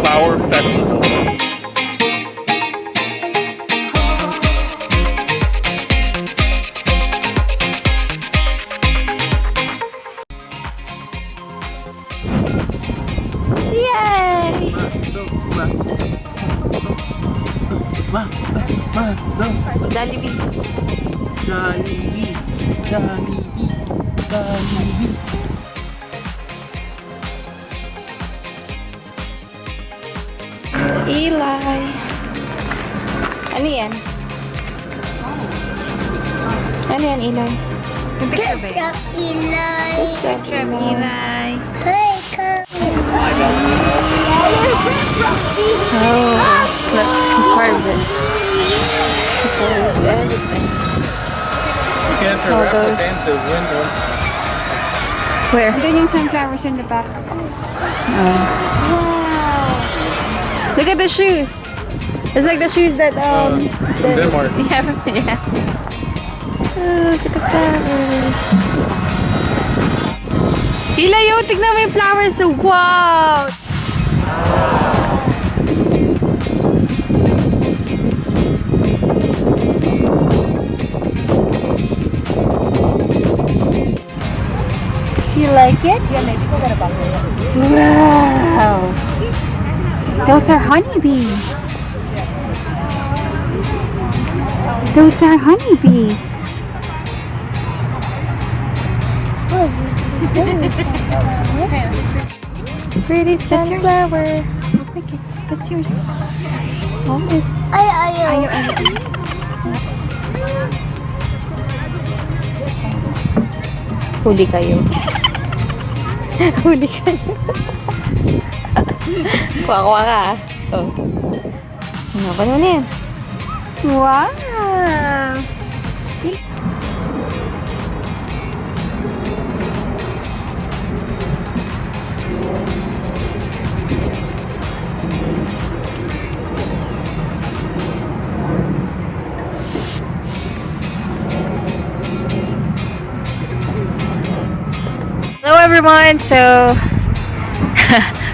Sunflower Festival. Yay! Jollibee. Jollibee, Jollibee, Jollibee. Eli. Ano yan? Ano yan, Eli? Good job, Eli. Good job, Eli. Hey, come. Oh, look, he carves it. He carves everything. You can't All wrap those. it into the window. Where? Doon yung sunflowers in the back. Wow. Look at the shoes. It's like the shoes that From Denmark. yeah. Oh, look at the flowers. Hilayo, tignan mo yung flowers. Wow! You like it? Wow! Those are honeybees. Those are honeybees. Pretty sunflower. Okay, that's yours. Ay. Huli kayo. Huli kayo. Kuha-kuha ka. Oh. Ano ba naman yan? Wow! Hello everyone, so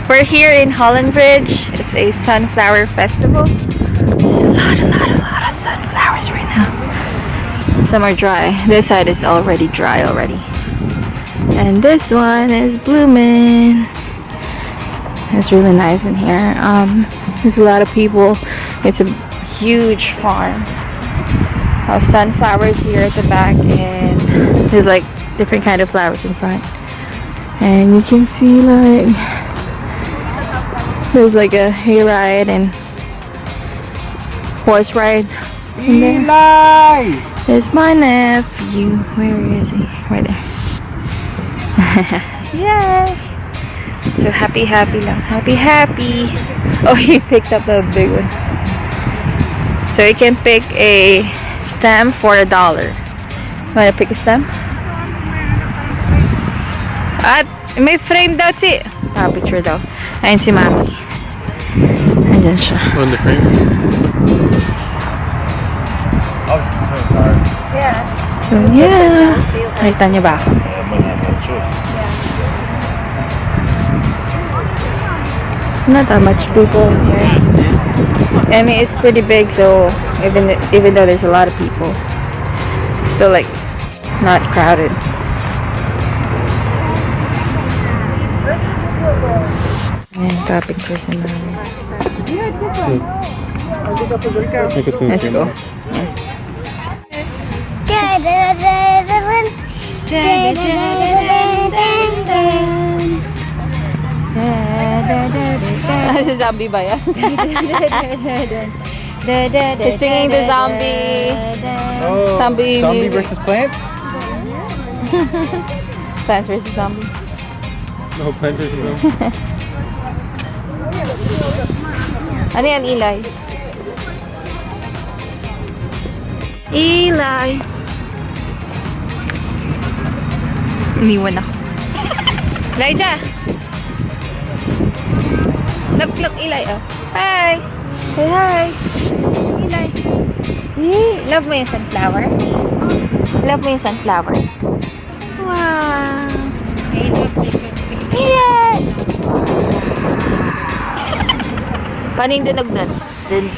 we're here in Holland Ridge. It's a sunflower festival. There's a lot of sunflowers right now. Some are dry. This side is already dry already. And this one is blooming. It's really nice in here. There's a lot of people. It's a huge farm of sunflowers here at the back, and there's like different kind of flowers in front. And you can see like there's like a hayride and horse ride in there. Eli! There's my nephew. Where is he? Right there. Yay! So happy lang. Happy. Oh, he picked up a big one. So you can pick a stem for $1. Wanna pick a stem? At may frame daw si. Picture daw. Ayun si Mami. Andyan siya. On the frame? Oh, so hard. So yeah. Nakita niyo ba? I might have no choice. Not that much people in here. I mean, it's pretty big, so even though there's a lot of people, it's still like not crowded. And picture si Mami. Let's go. Si zombie ba yan? He's singing the zombie. Oh, Zombie music. versus plants? Plants vs. Zombie. No, plants versus zombies. Ano yan, Eli? Eli! Iniwan ako. Elijah! Look, Eli, oh. Hi! Say hi! Eli! Love mo yung sunflower? Love mo yung sunflower? Wow! Yeah! Paano yung dinog doon? Dun.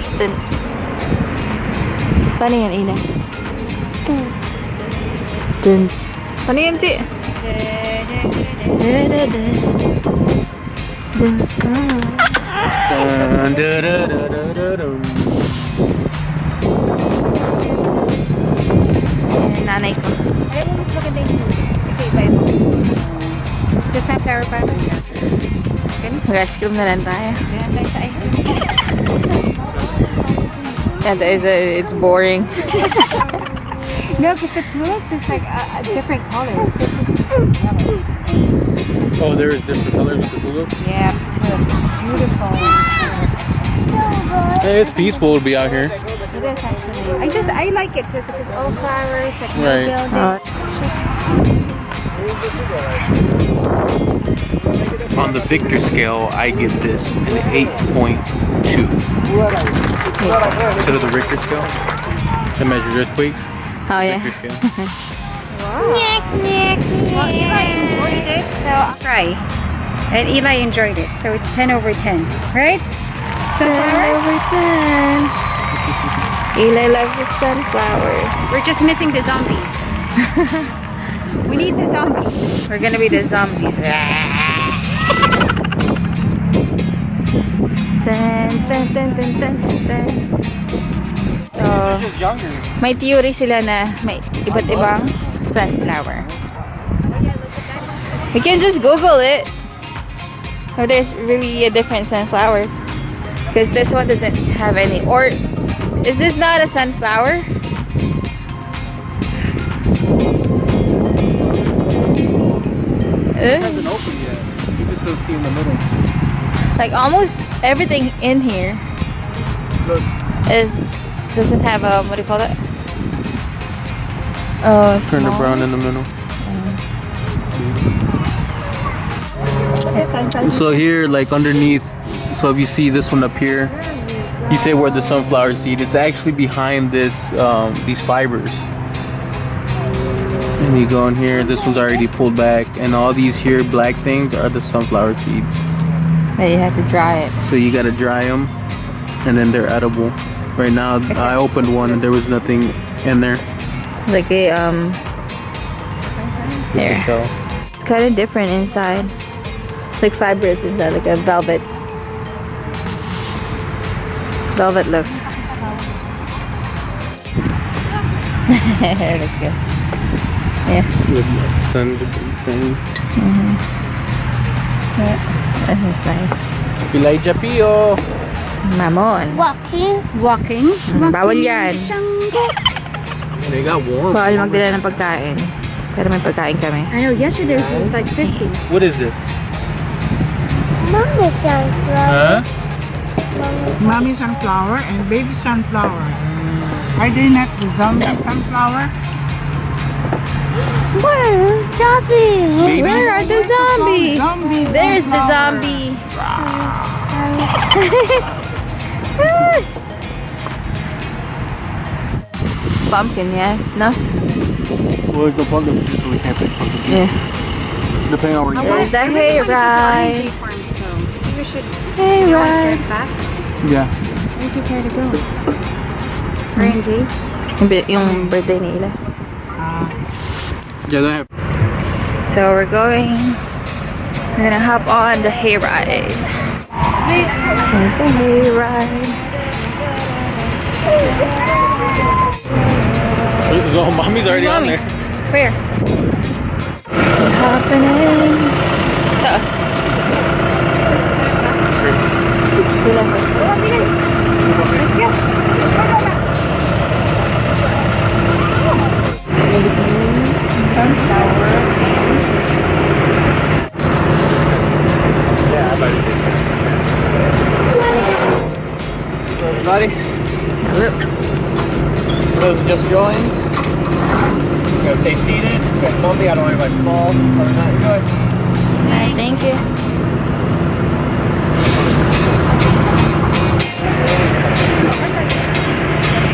Paano yan, Ina? Dun. Paano yan, Ti? Nanay ko. Alam mo, mas maganda yung kasi iba-iba. The sunflower farmer. Rescue na lang tayo. Ganyan tayo sa ice cream. Yeah, it's boring. No, because the tulips is like a different color. Oh, there is different colors with the tulips. Yeah, the tulips is beautiful. Hey, it's peaceful to be out here. It is actually. I like it because it's all flowers, like no Right. building. On the Victor scale, I give this an 8.2. Instead of the Richter scale, that measures earthquakes. Oh, yeah. Richter scale. Well, Eli enjoyed it, so try. And Eli enjoyed it, so it's 10 over 10, right? 10 over 10. Eli loves the sunflowers. We're just missing the zombies. We need the zombies. We're gonna be the zombies. So, may theory sila na may iba't ibang sunflower. We can just Google it. If there's really a different sunflowers. Because this one doesn't have any. Or, is this not a sunflower? It hasn't opened yet. You can still see in the middle. Like almost everything in here Look. doesn't have a, what do you call it? Oh, it's Turn the small. brown in the middle. So here, like underneath, so if you see this one up here, you say where the sunflower seed, it's actually behind this, these fibers. And you go in here, this one's already pulled back, and all these here black things are the sunflower seeds. But you have to dry it. So you gotta dry them, and then they're edible. Right now, I opened one and there was nothing in there. Like a, there. So It's kind of different inside. Like fibrous inside, like a velvet look. That's good. Yeah. with the sun thing. Yeah. That's nice. Elijah Pio. Mamon. Walking. Bawal yan. They got warm. Bawal magdala ng pagkain. Pero may pagkain kami. I know, yesterday it was like 50. What is this? Mommy sunflower. Huh? Mommy sunflower and baby sunflower. Are they not the zombie sunflower? Where? Zombie. Where are the zombies? Zombie There's the sunflower. zombie. Pumpkin, yeah? No? Well, it's the pumpkin, so we can't pick pumpkin. Yeah. Depending on where you go. There's the hayride. You should Hayride. fast. Yeah. Where did you care to go? Randy? Yung birthday nila. Yeah, they have. So we're gonna hop on the hayride. There's the hayride. So mommy's already on there. Where? Happening. Yeah, everybody. For those who just joined, you're gonna stay seated. Get comfy. I don't want anybody to fall. Other than that, you're good. Thank you.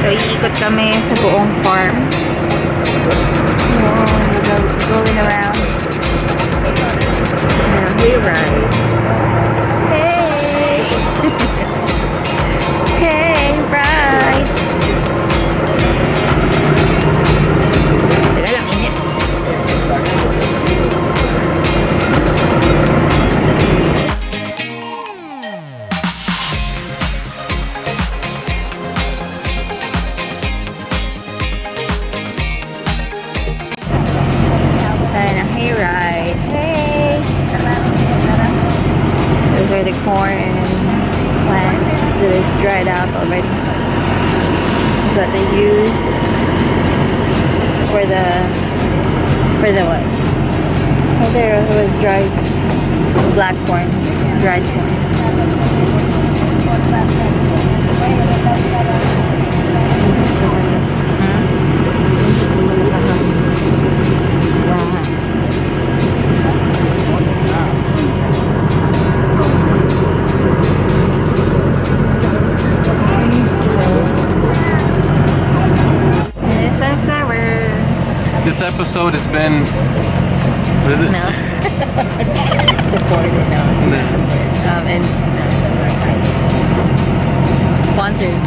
So iikot kami sa buong farm. Going around. Hayride. Hey! Hayride. Hey! Those are the corn plants that is dried out already. That's what they use for the what? Oh, there was dried black corn, dried corn. This episode has been. What is it? No. Supported, no. And sponsored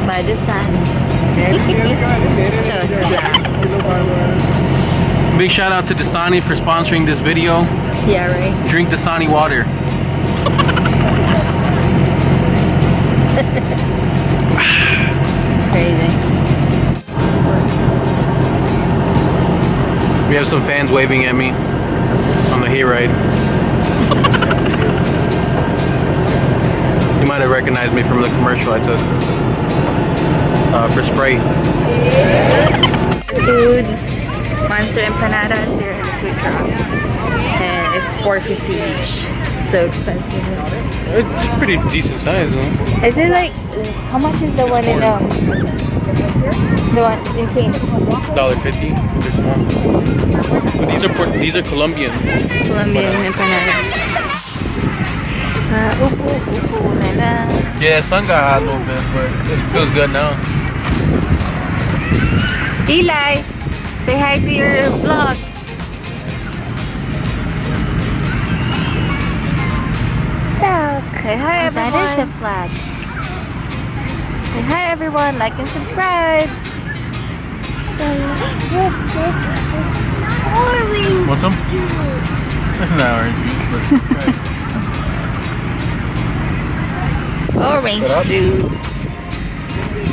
by the sun. So slap. Big shout out to Dasani for sponsoring this video. Yeah, right. Drink Dasani water. Crazy. We have some fans waving at me on the Hayride. You might have recognized me from the commercial I took for Sprite. Food, Monster empanadas, they're in the food truck. And it's $4.50 each. So expensive. It's pretty decent size though. Is it like, how much is the one in the one in Phoenix? $1.50. They're small. But these are Colombian. Colombian empanadas. Yeah, sun got hot a little bit, but it feels good now. Eli, say hi to your vlog. Say hi everyone. That is a flag. Say hi everyone, like and subscribe. Want some? That's an orange juice. Orange juice.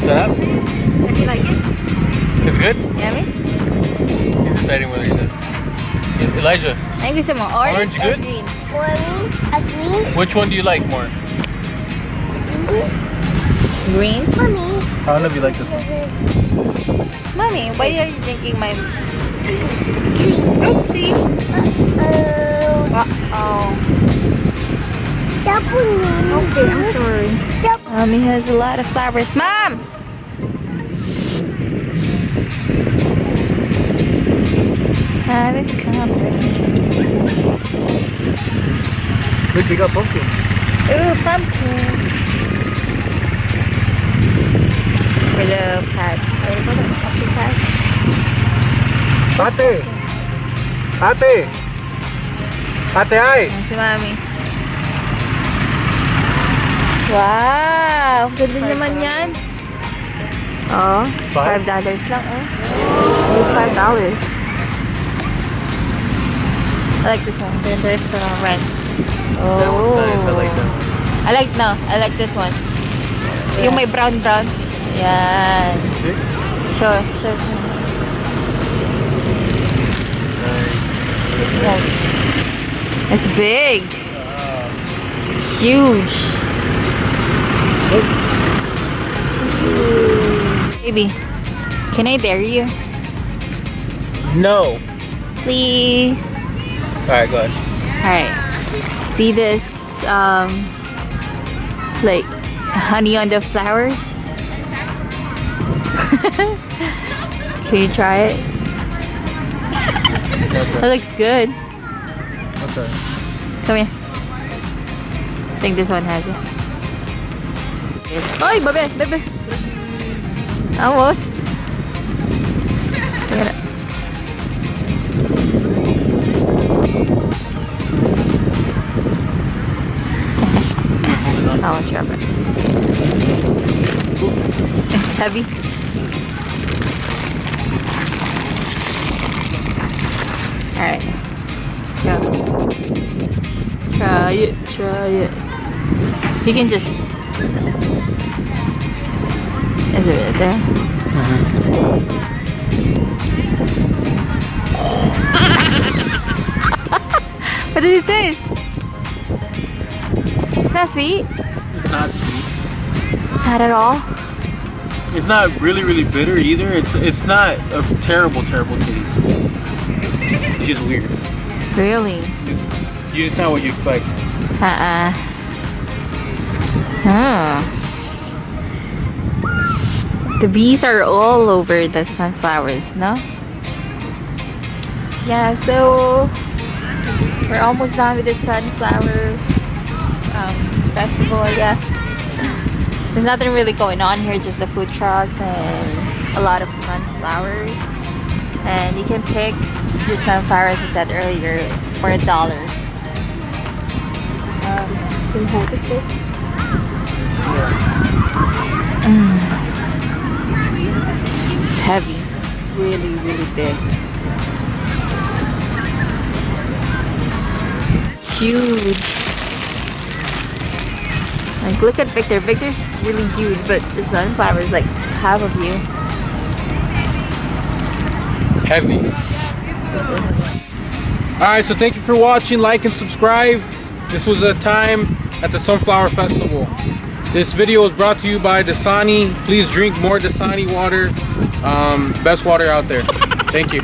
Shut up. If you like it. It's good? Yummy? He's deciding whether he does. Elijah, I think some more orange, Orange good? or green. Green. which one do you like more? Green? Mommy. How do you like this one? Mommy, why are you drinking my... Oopsie. Uh-oh. Double. Okay, I'm sorry. Mommy has a lot of flowers. Mom! Harvest coming. Look, we got pumpkin. Ooh, pumpkin. For the patch. What do you call it? Pumpkin patch? Ate! Ate! Ate, ay! Ayan si Mami. Wow! Ganda naman yan. Oh, $5 lang, oh. It's $5. I like this one. There's red. Oh. That one's nice. I like that. I like this one. Yung may brown. Yan. See? Sure. Nice. It's big. Huge. Baby, can I dare you? No. Please. Alright, go ahead. Alright. See this, like, honey on the flowers? Can you try it? That looks good. Okay. Come here. I think this one has it. Ay, babe. Almost. Look at it. I'll drop it. It's heavy. Alright. Go. Try it. You can just... Is it right there? does it taste? It's not sweet. It's not sweet. Not at all. It's not really bitter either. It's not a terrible taste. It's just weird. Really? It's not what you expect. The bees are all over the sunflowers, no? Yeah, so we're almost done with the sunflower festival, I guess. There's nothing really going on here, just the food trucks and a lot of sunflowers. And you can pick your sunflower, as I said earlier, for $1. Can you hold this bit? It's heavy. It's really big. Huge. Like, look at Victor. Victor's really huge, but the sunflower is like half of you. Heavy. Alright, so thank you for watching. Like and subscribe. This was a time at the Sunflower Festival. This video was brought to you by Dasani. Please drink more Dasani water. Best water out there. Thank you.